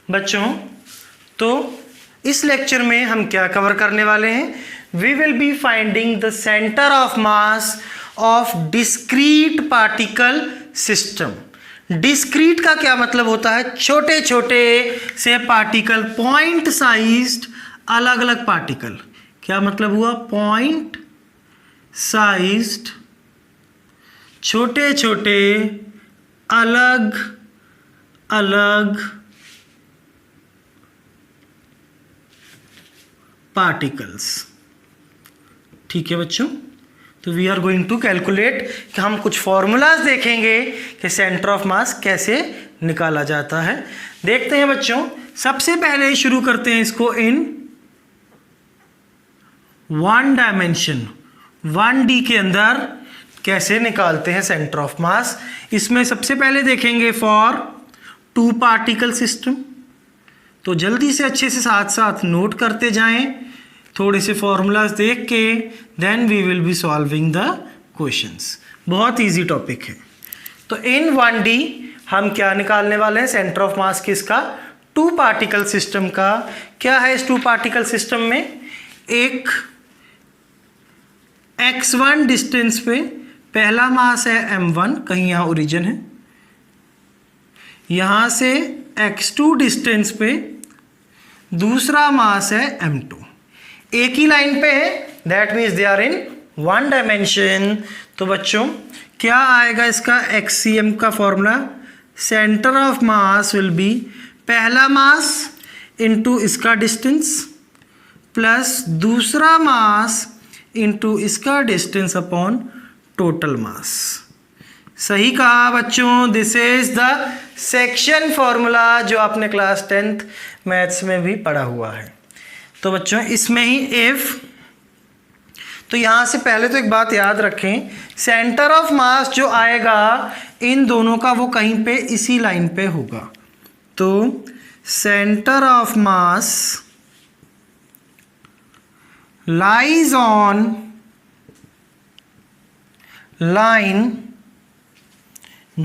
बच्चों, तो इस लेक्चर में हम क्या कवर करने वाले हैं? We will be finding the centre of mass of discrete particle system. Discrete का क्या मतलब होता है? छोटे छोटे से पार्टिकल, पॉइंट साइज्ड अलग अलग पार्टिकल। क्या मतलब हुआ? पॉइंट साइज्ड छोटे छोटे अलग अलग पार्टिकल्स। ठीक है बच्चों, तो we are going to calculate कि हम कुछ फॉर्मूलाज देखेंगे कि सेंटर ऑफ मास कैसे निकाला जाता है। देखते हैं बच्चों, सबसे पहले शुरू करते हैं इसको इन 1 डायमेंशन, 1D के अंदर कैसे निकालते हैं सेंटर ऑफ मास। इसमें सबसे पहले देखेंगे फॉर 2 पार्टिकल सिस्टम। तो जल्दी से अच्छे से साथ साथ नोट करते जाएं, थोड़े से फॉर्मूलाज देख के, then we will be solving the questions. बहुत इजी टॉपिक है। तो इन 1D हम क्या निकालने वाले हैं? सेंटर ऑफ मास किसका? 2 पार्टिकल सिस्टम का। क्या है इस 2 पार्टिकल सिस्टम में? एक x1 डिस्टेंस पे पहला मास है m1, कहीं यहाँ ओरिजिन है। यहाँ से x2 डिस्टेंस पे दूसरा मास है m2। एक ही लाइन पे है, that means they are in 1 dimension. तो बच्चों क्या आएगा इसका XCM का formula? Centre of mass will be पहला मास इनटू इसका डिस्टेंस प्लस दूसरा मास इनटू इसका डिस्टेंस अपॉन टोटल मास। सही कहा बच्चों, this is the section formula जो आपने क्लास 10th मैथ्स में भी पढ़ा हुआ है। तो बच्चों इसमें ही इफ, तो यहाँ से पहले तो एक बात याद रखें, सेंटर ऑफ मास जो आएगा इन दोनों का वो कहीं पे इसी लाइन पे होगा। तो centre of mass lies on line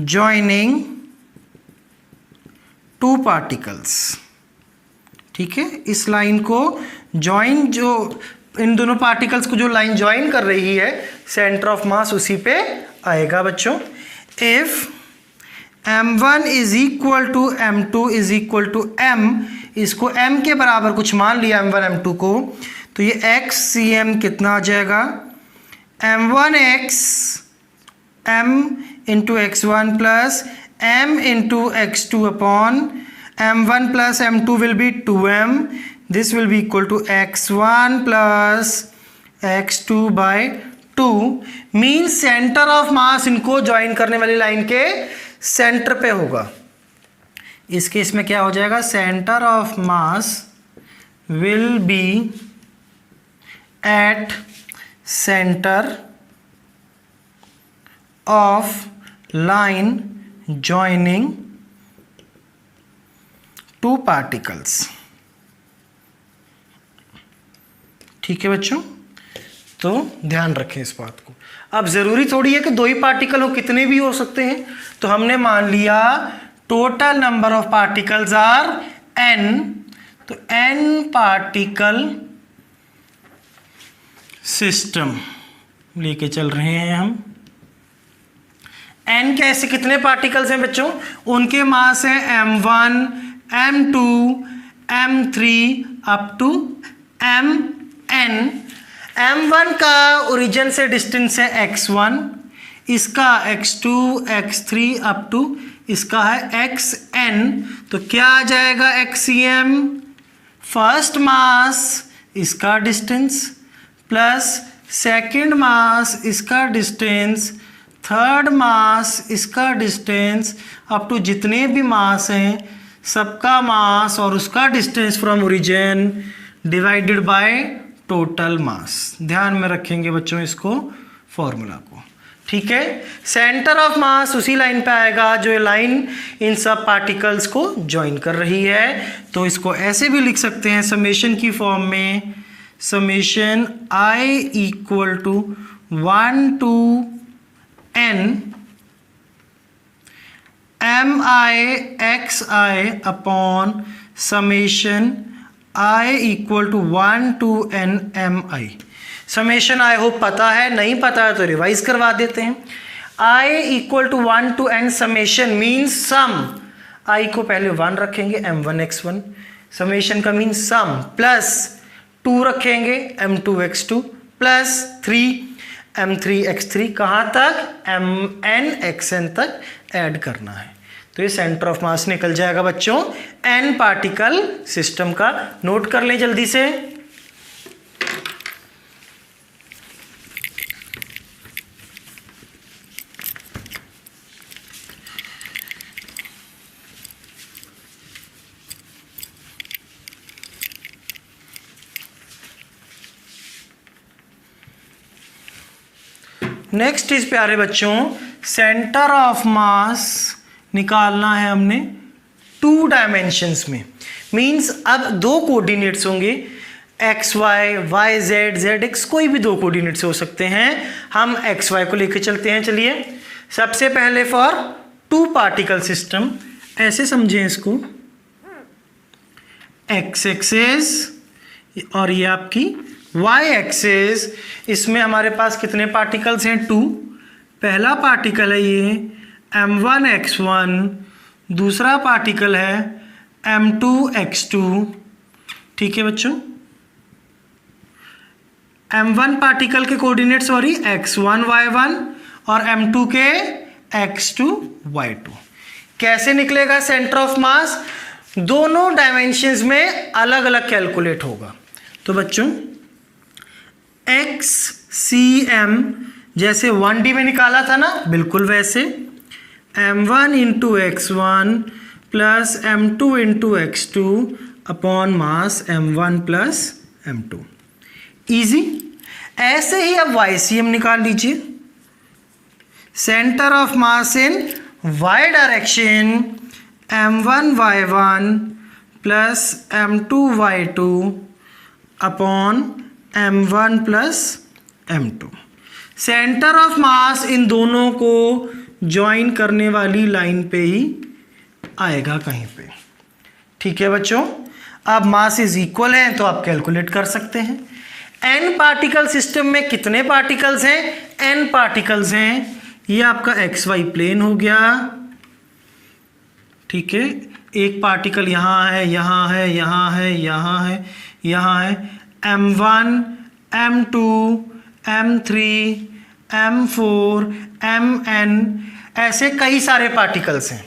joining 2 particles। ठीक है, इस लाइन को ज्वाइन, जो इन दोनों पार्टिकल्स को जो लाइन ज्वाइन कर रही है, सेंटर ऑफ मास उसी पे आएगा बच्चों। If m1 is equal to m2 is equal to m, इसको m के बराबर कुछ मान लिया m1 m2 को, तो ये XCM कितना आ जाएगा? m1x m into x1 plus m into x2 upon m1 plus m2 will be 2m, this will be equal to x1 plus x2 by 2। Means centre of mass इनको join करने वाली line के centre पे होगा। इस case में क्या हो जाएगा? Centre of mass will B at center of line joining 2 particles। ठीक है बच्चों, तो ध्यान रखें इस बात को। अब ज़रूरी थोड़ी है कि 2 ही पार्टिकल हो, कितने भी हो सकते हैं। तो हमने मान लिया total number of particles are n, तो n पार्टिकल सिस्टम लेके चल रहे हैं हम। n कैसे, कितने पार्टिकल्स हैं बच्चों? उनके मास है m1 m2 m3 up to mn। m1 का ओरिजिन से डिस्टेंस है x1, इसका x2 x3 अप टू इसका है xn। तो क्या आ जाएगा XCM? फर्स्ट मास इसका डिस्टेंस प्लस सेकंड मास इसका डिस्टेंस, थर्ड मास इसका डिस्टेंस, अप टू जितने भी मास हैं सबका मास और उसका distance from origin divided by total मास। ध्यान में रखेंगे बच्चों इसको, फॉर्मूला को। ठीक है, सेंटर ऑफ मास उसी लाइन पे आएगा जो लाइन इन सब पार्टिकल्स को ज्वाइन कर रही है। तो इसको ऐसे भी लिख सकते हैं समेशन की फॉर्म में, summation I equal to 1 to n MI/XI upon summation I equal to 1 to n MI। Summation I hope पता है, नहीं पता है तो रिवाइज करवा देते हैं। I equal to 1 to n summation means sum, I को पहले 1 रखेंगे M1x1, समेशन का मीन्स सम, प्लस 2 रखेंगे M2x2 प्लस 3 M3x3, कहाँ तक MnXn तक ऐड करना है। तो ये सेंटर ऑफ मास निकल जाएगा बच्चों n पार्टिकल सिस्टम का। नोट कर लें जल्दी से। नेक्स्ट इज प्यारे बच्चों सेंटर ऑफ मास निकालना है हमने 2 डायमेंशंस में। मींस अब 2 कोऑर्डिनेट्स होंगे X Y, Y Z, Z X, कोई भी 2 कोऑर्डिनेट्स हो सकते हैं। हम एक्स वाई को लेके चलते हैं। चलिए सबसे पहले फॉर 2 पार्टिकल सिस्टम ऐसे समझें इसको, एक्स एक्सिस और ये आपकी वाई एक्सिस। इसमें हमारे पास कितने पार्टिकल्स हैं? 2। पहला पार्टिकल है ये M1x1, दूसरा पार्टिकल है M2x2। ठीक है बच्चों, M1 पार्टिकल के कोऑर्डिनेट सॉरी x1 y1 और M2 के x2 y2। कैसे निकलेगा सेंटर ऑफ मास? दोनों डायमेंशंस में अलग अलग कैलकुलेट होगा। तो बच्चों XCM जैसे 1D में निकाला था ना, बिल्कुल वैसे M1 into x1 plus M2 into x2 upon mass M1 plus M2। Easy. ऐसे ही अब YCM निकाल लीजिए, centre of mass in y direction M1 y1 plus M2 y2 upon M1 plus M2। Centre of mass इन दोनों को join करने वाली लाइन पे ही आएगा कहीं पे। ठीक है बच्चों, अब मास इज इक्वल है तो आप कैलकुलेट कर सकते हैं। n पार्टिकल सिस्टम में कितने पार्टिकल्स हैं? n पार्टिकल्स हैं। ये आपका एक्स वाई प्लेन हो गया। ठीक है, एक पार्टिकल यहाँ है, यहाँ है, यहाँ है, यहाँ है, यहाँ है। M1, M2, M3, M4, Mn, ऐसे कई सारे पार्टिकल्स हैं।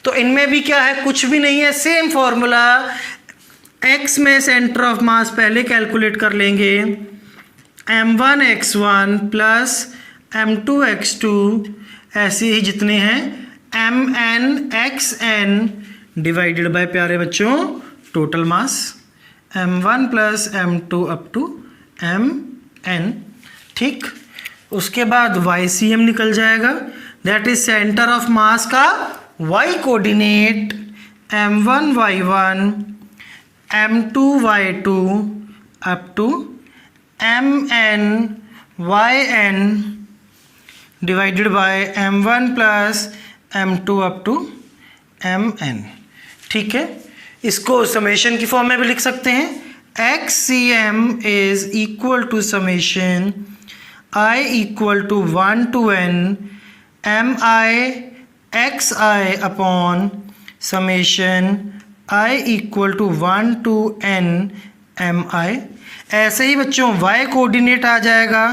तो इनमें भी क्या है? कुछ भी नहीं है, सेम फॉर्मूला। x में सेंटर ऑफ मास पहले कैलकुलेट कर लेंगे, M1x1 प्लस M2x2, ऐसे ही जितने हैं Mnxn डिवाइडेड बाय प्यारे बच्चों total mass M1 plus M2 up to Mn। ठीक, उसके बाद YCM निकल जाएगा, that is centre of mass का y coordinate M1 y1 M2 y2 up to Mn yn divided by M1 plus M2 up to Mn। ठीक है, इसको summation की फॉर्म में भी लिख सकते हैं। XCM is equal to summation I equal to 1 to n MI/XI upon summation I equal to 1 to n MI। ऐसे ही बच्चों y कोऑर्डिनेट आ जाएगा,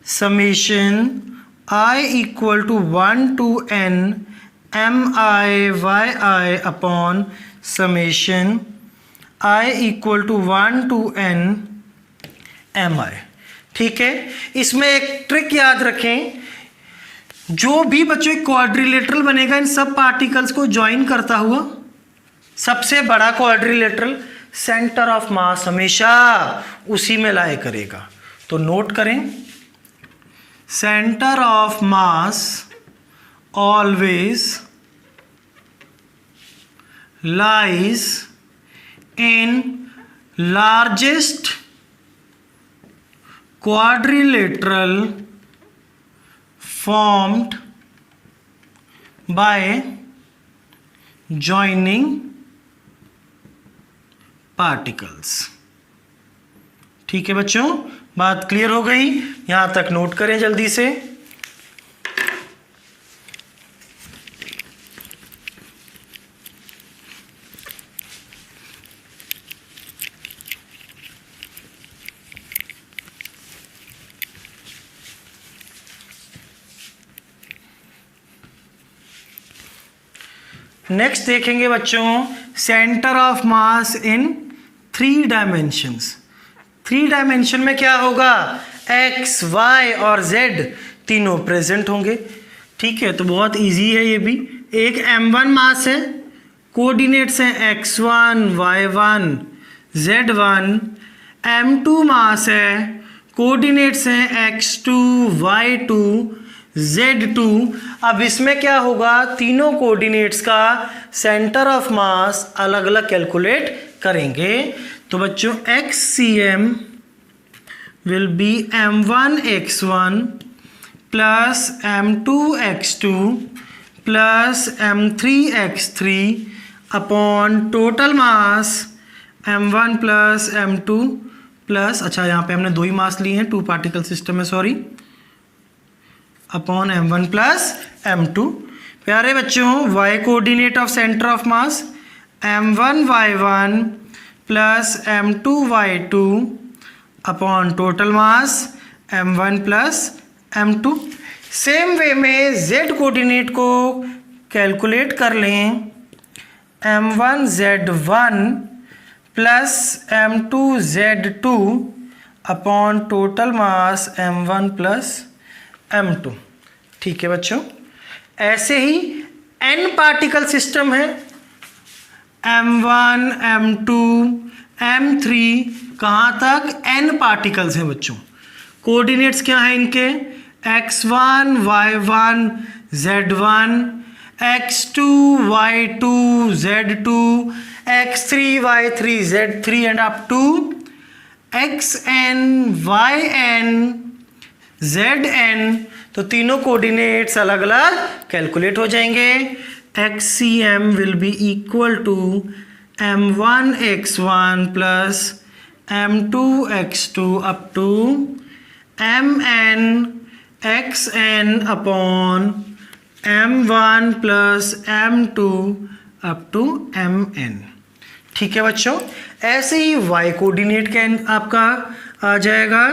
summation I equal to 1 to n MI/YI upon summation I equal to 1 to n MI। ठीक है, इसमें एक trick याद रखें, जो भी बच्चों एक क्वाड्रिलेटरल बनेगा इन सब पार्टिकल्स को ज्वाइन करता हुआ, सबसे बड़ा क्वाड्रिलेटरल सेंटर ऑफ मास हमेशा उसी में लाया करेगा। तो नोट करें, centre of mass always lies in largest quadrilateral formed bye joining particles. ठीक है बच्चों, बात क्लियर हो गई? यहां तक नोट करें जल्दी से। नेक्स्ट देखेंगे बच्चों centre of mass in 3 dimensions. 3 dimension में क्या होगा? एक्स, वाई और जेड तीनों प्रेजेंट होंगे। ठीक है, तो बहुत इजी है ये भी। एक m1 मास है, कोऑर्डिनेट्स हैं x1, y1, z1। m2 मास है, कोऑर्डिनेट्स हैं x2, y2, z2। अब इसमें क्या होगा? तीनों कोऑर्डिनेट्स का सेंटर ऑफ मास अलग अलग कैलकुलेट करेंगे। तो बच्चों XCM will be m1 x1 plus m2 x2 plus m3 x3 upon total mass m1 plus m2 plus, अच्छा यहाँ पे हमने 2 ही मास लिए हैं, 2 पार्टिकल सिस्टम में, sorry, upon m1 plus m2। प्यारे बच्चों y coordinate of centre of mass m1 y1 plus m2 y2 upon total mass m1 plus m2। Same way में z कोऑर्डिनेट को कैलकुलेट कर लें m1 z1 plus m2 z2 upon total mass m1 plus m2। ठीक है बच्चों, ऐसे ही n particle system है, m1 m2 m3, कहाँ तक? n पार्टिकल्स हैं बच्चों। कोऑर्डिनेट्स क्या हैं इनके? x1 y1 z1, x2 y2 z2, x3 y3 z3 and up to xn yn zn। तो तीनों कोऑर्डिनेट्स अलग अलग कैलकुलेट हो जाएंगे। XCM will be equal to m1 x1 plus m2 x2 up to mn xn upon m1 plus m2 up to mn। ठीक है बच्चों, ऐसे ही y कोऑर्डिनेट कैन आपका आ जाएगा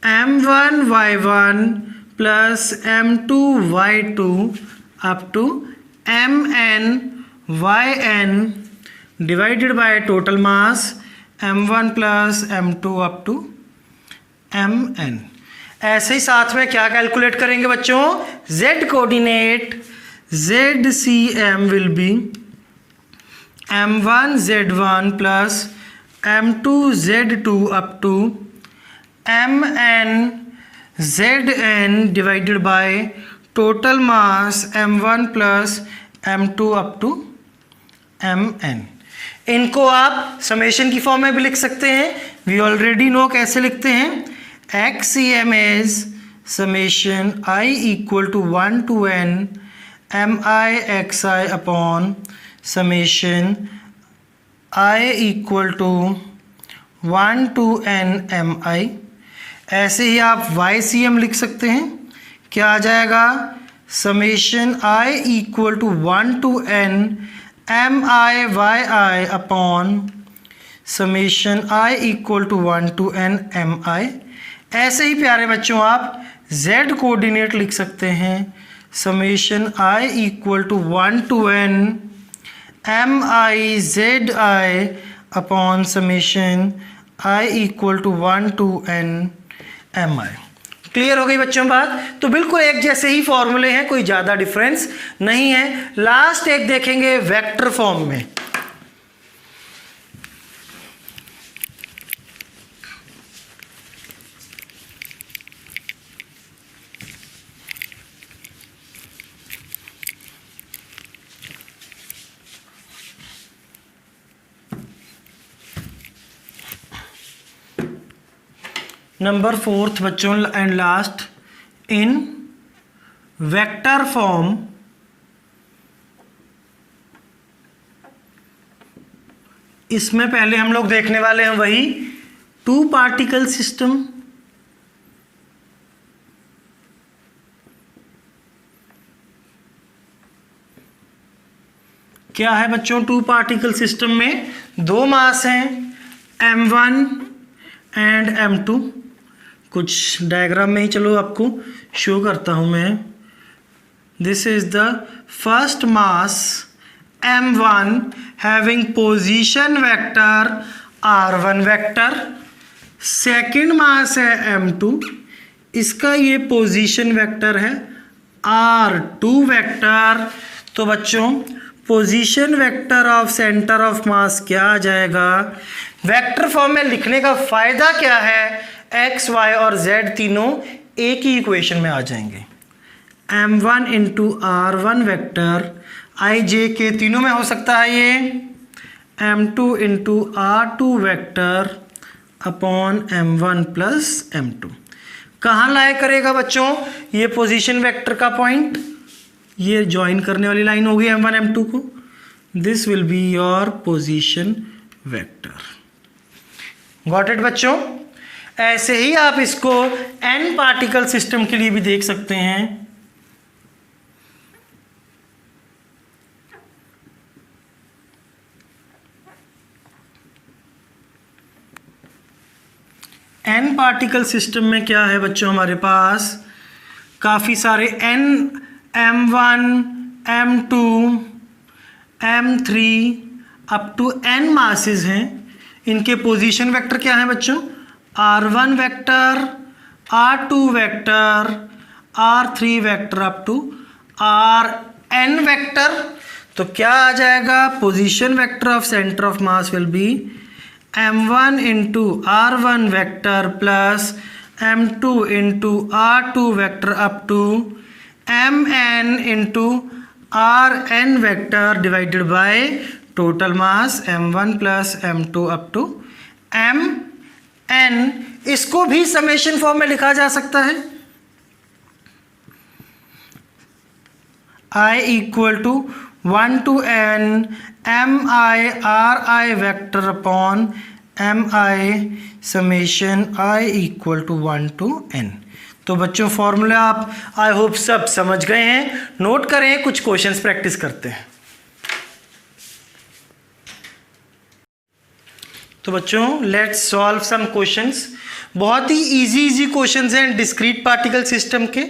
m1 y1 plus m2 y2 up to mn yn divided by total mass m1 plus m2 up to mn। ऐसे ही साथ में क्या कैलकुलेट करेंगे बच्चों? z coordinate ZCM will be m1 z1 plus m2 z2 up to mn zn divided by total mass m1 plus m2 up to mn। इनको आप summation की form में भी लिख सकते हैं। वी ऑलरेडी नो कैसे लिखते हैं। XCM is summation I equal to 1 to n mi xi upon summation I equal to 1 to n mi। ऐसे ही आप YCM लिख सकते हैं। क्या आ जाएगा? Summation I equal to 1 to n mi yi upon summation I equal to 1 to n mi। ऐसे ही प्यारे बच्चों आप Z कोऑर्डिनेट लिख सकते हैं। Summation I equal to 1 to n mi zi upon summation I equal to 1 to n mi। Clear हो गई बच्चों बात? तो बिल्कुल एक जैसे ही फॉर्मूले हैं, कोई ज़्यादा डिफरेंस नहीं है। लास्ट एक देखेंगे वेक्टर फॉर्म में। नंबर 4 बच्चों and last, in vector form इसमें पहले हम लोग देखने वाले हैं वही 2 पार्टिकल सिस्टम। क्या है बच्चों, 2 पार्टिकल सिस्टम में 2 मास हैं m1 एंड m2। कुछ डायग्राम में ही चलो आपको शो करता हूं मैं। This is the first mass m1 having position vector r1 vector. Second mass है m2, इसका ये पोजीशन वेक्टर है r2 वेक्टर। तो बच्चों position vector of centre of मास क्या आ जाएगा? वेक्टर फॉर्म में लिखने का फायदा क्या है? x, y और z तीनों एक ही इक्वेशन में आ जाएंगे। m1 into r1 vector i j के तीनों में हो सकता है ये, m2 into r2 vector upon m1 plus m2। कहाँ लाया करेगा बच्चों ये पोजीशन वेक्टर का पॉइंट? ये ज्वाइन करने वाली लाइन होगी m1 m2 को। This will be your position vector. Got it बच्चों? ऐसे ही आप इसको n पार्टिकल सिस्टम के लिए भी देख सकते हैं। n पार्टिकल सिस्टम में क्या है बच्चों, हमारे पास काफ़ी सारे m1 m2 m3 up to n masses हैं। इनके पोजीशन वेक्टर क्या है बच्चों? r1 vector, r2 vector, r3 vector up to rn vector. तो क्या आ जाएगा? Position vector of centre of mass will be m1 into r1 vector plus m2 into r2 vector up to mn into rn vector divided by total mass m1 plus m2 up to mn। इसको भी summation form में लिखा जा सकता है। I equal to 1 to n mi ri vector upon mi summation I equal to 1 to n। तो बच्चों formula आप आई होप सब समझ गए हैं। नोट करें, कुछ क्वेश्चंस प्रैक्टिस करते हैं। तो बच्चों लेट्स सॉल्व सम क्वेश्चंस। बहुत ही इजी क्वेश्चंस हैं डिस्क्रीट पार्टिकल सिस्टम के,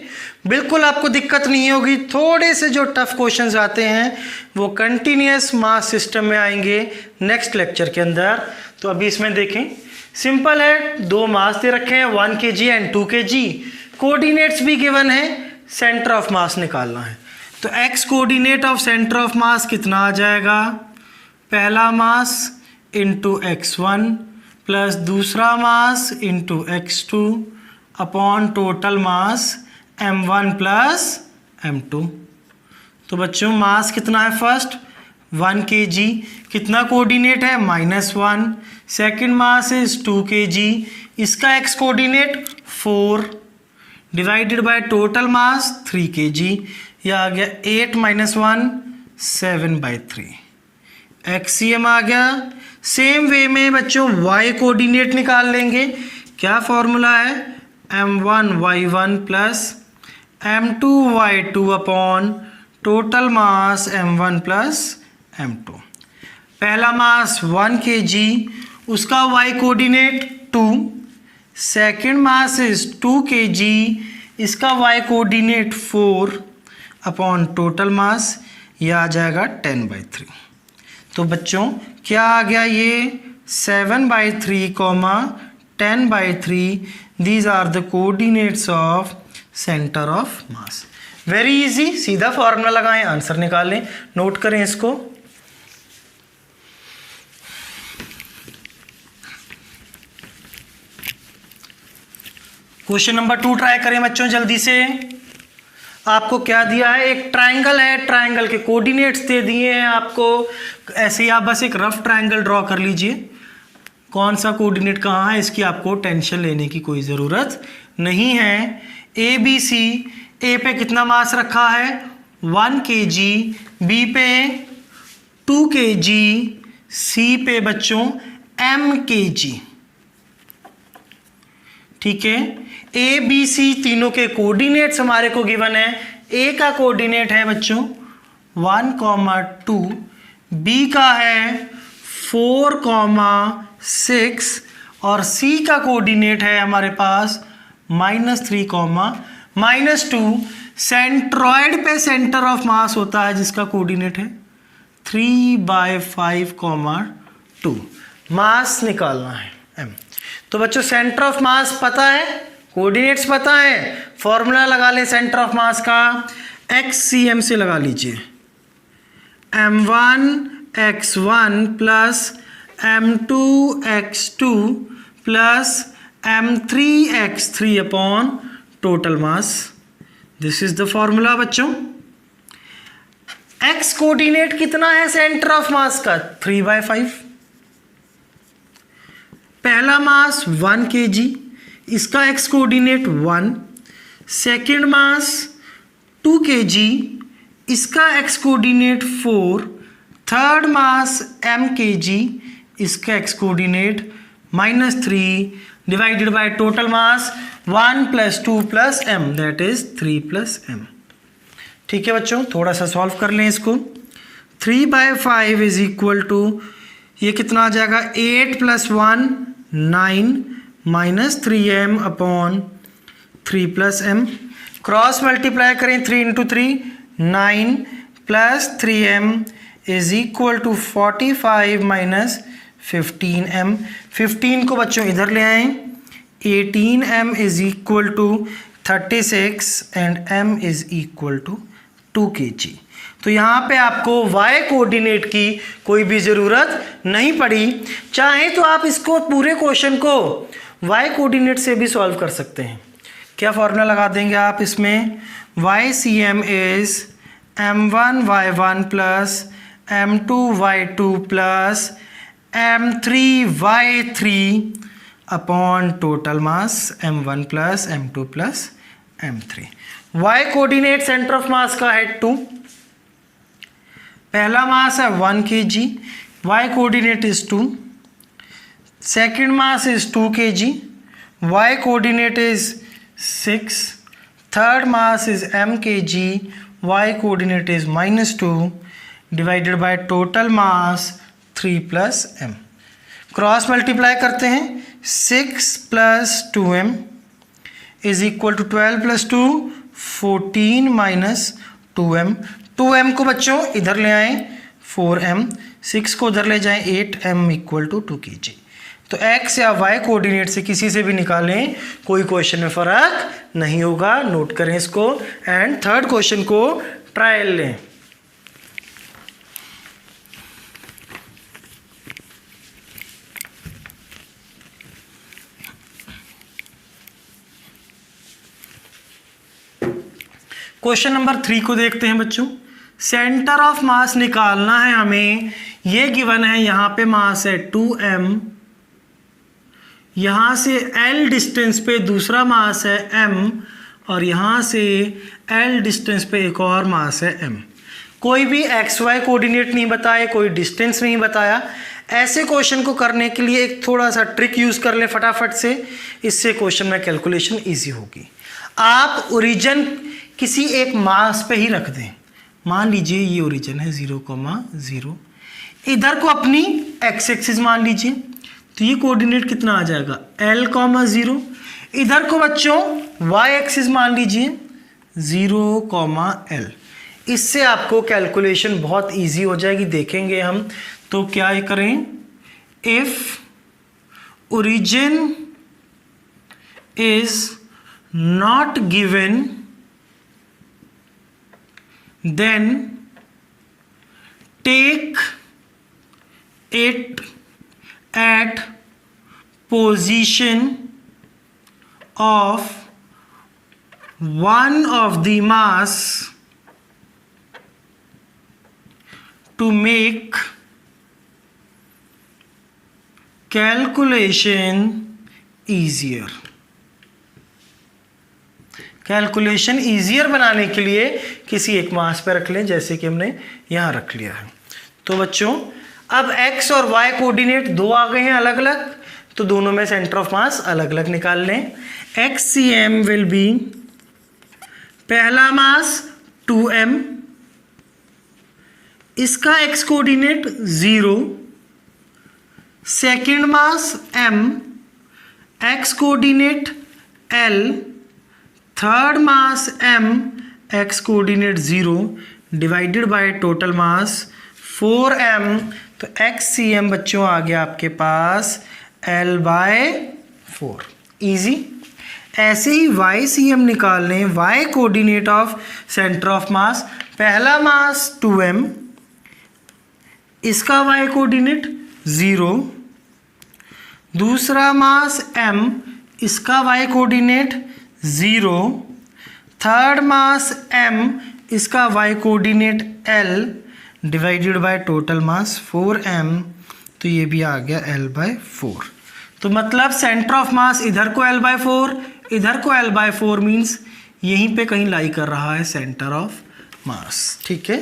बिल्कुल आपको दिक्कत नहीं होगी। थोड़े से जो टफ क्वेश्चंस आते हैं वो कंटिन्यूस मास सिस्टम में आएंगे नेक्स्ट लेक्चर के अंदर। तो अभी इसमें देखें, सिंपल है, 2 मास दे रखे हैं 1 kg एंड 2 kg। कोऑर्डिनेट्स भी गिवन है, सेंटर ऑफ मास निकालना है। तो x coordinate of centre of मास कितना आ जाएगा? पहला मास इंटू x1 प्लस दूसरा mass into x2 upon total mass m1 plus m2। तो बच्चों मास कितना है? फर्स्ट 1 kg, कितना कोऑर्डिनेट है? -1। सेकंड मास इज 2 kg, इसका x coordinate 4 divided by total mass 3 kg। यह आ गया 8 - 1 7/3 एक्सीएम आ गया। सेम वे में बच्चों y कोऑर्डिनेट निकाल लेंगे। क्या फॉर्मूला है? m1 y1 plus m2 y2 upon total mass m1 plus m2। पहला मास 1 kg, उसका y coordinate 2। Second mass is 2 kg, इसका y कोऑर्डिनेट 4 अपॉन टोटल मास, यह आ जाएगा 10/3। तो बच्चों क्या आ गया? ये 7/3 10/3 these are the coordinates of centre of mass. Very easy, सीधा फॉर्मूला लगाएं, आंसर निकालें। नोट करें इसको। क्वेश्चन नंबर 2 ट्राई करें बच्चों जल्दी से। आपको क्या दिया है? एक ट्रायंगल है, ट्रायंगल के कोऑर्डिनेट्स दे दिए हैं आपको। ऐसे ही आप बस एक रफ ट्रायंगल ड्रॉ कर लीजिए। कौन सा कोऑर्डिनेट कहाँ है इसकी आपको टेंशन लेने की कोई ज़रूरत नहीं है। ए बी सी, ए पे कितना मास रखा है? 1 kg, बी पे 2 kg, सी पे बच्चों mkg। ठीक है, ए बी सी तीनों के कोऑर्डिनेट्स हमारे को गिवन है। ए का कोऑर्डिनेट है बच्चों 1,2, बी का है 4,6 और सी का कोऑर्डिनेट है हमारे पास -3,-2। सेंट्रॉइड पे सेंटर ऑफ मास होता है जिसका कोऑर्डिनेट है 3/5,2। मास निकालना है m। तो बच्चों सेंटर ऑफ मास पता है, कोऑर्डिनेट्स पता है, फॉर्मूला लगा ले सेंटर ऑफ मास का, xcm से लगा लीजिए, m1x1 plus m2x2 plus m3x3 upon total mass. This is the formula बच्चों। x कोऑर्डिनेट कितना है सेंटर ऑफ मास का 3/5। पहला मास 1 kg, इसका x coordinate 1। Second mass 2 kg, इसका x कोऑर्डिनेट 4। थर्ड मास m kg, इसका x coordinate -3 divided by total mass 1 + 2 + m that is 3 + m। ठीक है बच्चों, थोड़ा सा सॉल्व कर लें इसको। 3/5 इज इक्वल टू ये कितना आ जाएगा 8 + 1 9 -3m upon 3 + m। Cross multiply करें 3 × 3 9 + 3m is equal to 45 - 15m। 15 को बच्चों इधर ले आए, 18m is equal to 36 and m is equal to 2 kg। तो यहाँ पे आपको y कोऑर्डिनेट की कोई भी ज़रूरत नहीं पड़ी। चाहे तो आप इसको पूरे क्वेश्चन को y कोऑर्डिनेट से भी सॉल्व कर सकते हैं। क्या फॉर्मूला लगा देंगे आप इसमें, YCM is m1y1 plus m2y2 plus m3y3 upon total mass m1 plus m2 plus m3। y coordinate centre of mass का है 2। पहला मास है 1 kg, y coordinate is 2। Second mass is 2 kg, y coordinate is 6। Third mass is m kg, y coordinate is -2 divided by total mass 3 + m। Cross multiply करते हैं 6 + 2m is equal to 12 + 2 14 - 2m। 2m को बच्चों इधर ले आए 4m, 6 को उधर ले जाएं 8m इक्वल टू 2 kg। तो x या y कोऑर्डिनेट से किसी से भी निकालें, कोई क्वेश्चन में फ़र्क नहीं होगा। नोट करें इसको एंड थर्ड क्वेश्चन को ट्रायल लें। क्वेश्चन नंबर 3 को देखते हैं बच्चों। सेंटर ऑफ मास निकालना है हमें। ये गिवन है, यहाँ पे मास है 2m, यहाँ से l डिस्टेंस पे दूसरा मास है m और यहाँ से l डिस्टेंस पे एक और मास है m। कोई भी x y कोऑर्डिनेट नहीं बताया, कोई डिस्टेंस नहीं बताया। ऐसे क्वेश्चन को करने के लिए एक थोड़ा सा ट्रिक यूज़ कर लें फटाफट से, इससे क्वेश्चन में कैलकुलेशन ईजी होगी। आप ओरिजिन किसी एक मास पे ही रख दें। मान लीजिए ये ओरिजिन है 0,0, इधर को अपनी x एक्सिस मान लीजिए, तो ये कोऑर्डिनेट कितना आ जाएगा l,0। इधर को बच्चों y एक्सिस मान लीजिए 0,l। इससे आपको कैलकुलेशन बहुत इजी हो जाएगी, देखेंगे हम। तो क्या करें, if origin is not given then take it at position of one of the mass to make calculation easier। Calculation easier बनाने के लिए किसी एक मास पर रख लें, जैसे कि हमने यहाँ रख लिया है। तो बच्चों अब x और y कोऑर्डिनेट दो आ गए हैं अलग अलग, तो दोनों में सेंटर ऑफ मास अलग अलग निकाल लें। XCM विल बी, पहला मास 2m, इसका x coordinate 0, second mass m, x coordinate l, third mass m, x coordinate 0 divided by total mass 4m। तो XCM बच्चों आ गया आपके पास L/4। इजी। ऐसे ही YCM निकालने, y coordinate of centre of मास, पहला मास 2m, इसका y कोऑर्डिनेट 0, दूसरा मास m, इसका y कोऑर्डिनेट 0, थर्ड मास m, इसका y coordinate l divided by total mass 4m। तो ये भी आ गया L/4। तो मतलब सेंटर ऑफ मास इधर को L/4, इधर को L/4 मीन्स यहीं पे कहीं लाई कर रहा है सेंटर ऑफ मास। ठीक है,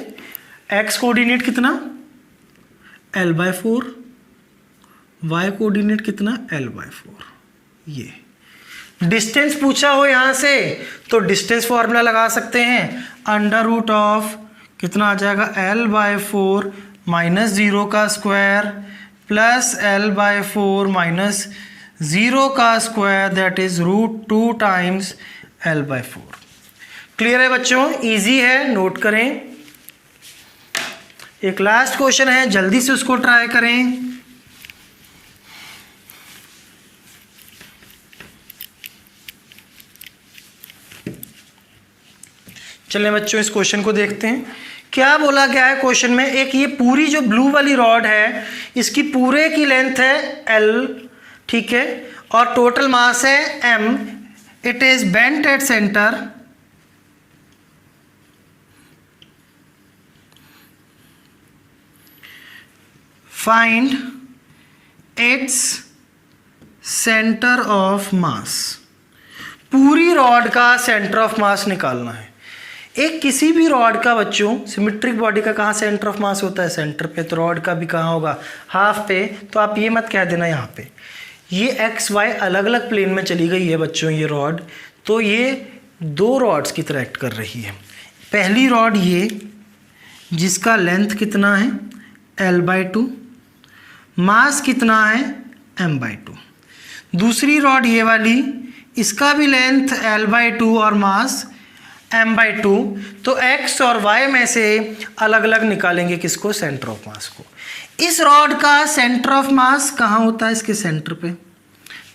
x कोऑर्डिनेट कितना L/4, y कोऑर्डिनेट कितना L/4। ये डिस्टेंस पूछा हो यहाँ से तो डिस्टेंस फॉर्मूला लगा सकते हैं, अंडर रूट ऑफ कितना आ जाएगा L/4 माइनस 0 का स्क्वायर प्लस L/4 माइनस 0 का square, that is √2 times L/4। Clear है बच्चों? इजी है, नोट करें। एक लास्ट क्वेश्चन है, जल्दी से उसको ट्राई करें। चलिए बच्चों इस क्वेश्चन को देखते हैं। क्या बोला गया है क्वेश्चन में, एक ये पूरी जो ब्लू वाली रॉड है इसकी पूरे की लेंथ है L, ठीक है, और टोटल मास है M, it is bent at centre, find its centre of मास। पूरी रॉड का सेंटर ऑफ मास निकालना है। एक किसी भी रॉड का बच्चों सिमेट्रिक बॉडी का कहाँ सेंटर ऑफ मास होता है? सेंटर पे। तो रॉड का भी कहाँ होगा? हाफ पे। तो आप ये मत कह देना यहाँ पे ये एक्स वाई अलग अलग प्लेन में चली गई है बच्चों ये रॉड, तो ये दो रॉड्स की तरह एक्ट कर रही है। पहली रॉड ये जिसका लेंथ कितना है L/2, मास कितना है M/2। दूसरी रॉड ये वाली, इसका भी लेंथ L/2 और मास M/2। तो x और y में से अलग अलग निकालेंगे किसको? सेंटर ऑफ मास को। इस रॉड का सेंटर ऑफ मास कहाँ होता है? इसके सेंटर पे।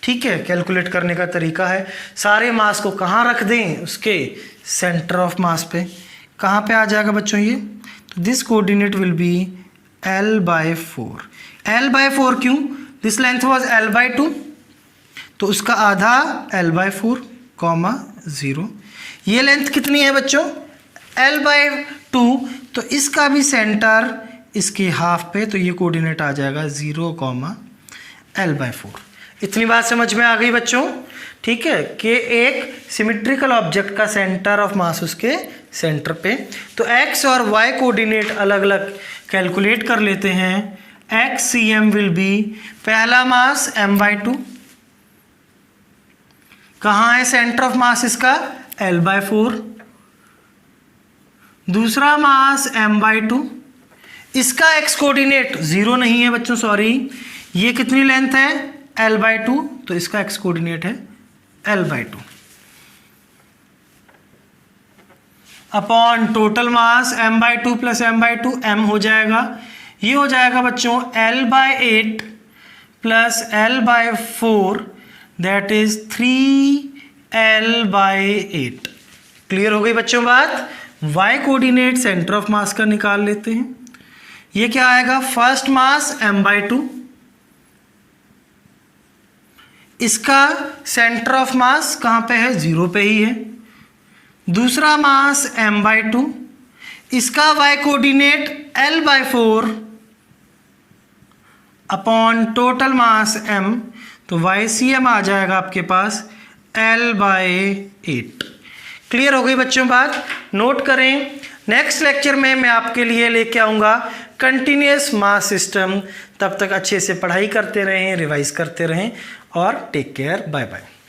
ठीक है, कैलकुलेट करने का तरीका है, सारे मास को कहाँ रख दें? उसके सेंटर ऑफ मास पे। कहाँ पे आ जाएगा बच्चों ये? तो this coordinate will be L/4। L/4 क्यों? दिस लेंथ वाज L/2, तो उसका आधा L/4, 0। ये लेंथ कितनी है बच्चों? L/2, तो इसका भी सेंटर इसके हाफ पे, तो ये कोऑर्डिनेट आ जाएगा 0, L/4। इतनी बात समझ में आ गई बच्चों? ठीक है, कि एक सिमेट्रिकल ऑब्जेक्ट का सेंटर ऑफ मास उसके सेंटर पे। तो x और y कोऑर्डिनेट अलग अलग कैलकुलेट कर लेते हैं। XCM विल बी, पहला मास M/2, कहाँ है सेंटर ऑफ मास इसका? L/4। दूसरा मास M/2, इसका x कोऑर्डिनेट 0 नहीं है बच्चों, सॉरी, ये कितनी लेंथ है L/2, तो इसका x कोऑर्डिनेट है L/2 अपॉन टोटल मास M/2 प्लस M/2, M हो जाएगा, ये हो जाएगा बच्चों L/8 plus L/4, that is 3L/8। Clear हो गई बच्चों बात? y coordinate centre of mass का निकाल लेते हैं। ये क्या आएगा? फर्स्ट मास M/2, इसका सेंटर ऑफ मास कहाँ पे है? 0 पे ही है। दूसरा मास M/2, इसका y coordinate L/4 upon total मास M, तो YCM आ जाएगा आपके पास L/8। क्लियर हो गई बच्चों बात? नोट करें, नेक्स्ट लेक्चर में मैं आपके लिए लेके आऊँगा कंटिन्यूस मास सिस्टम। तब तक अच्छे से पढ़ाई करते रहें, रिवाइज करते रहें और टेक केयर, बाय बाय।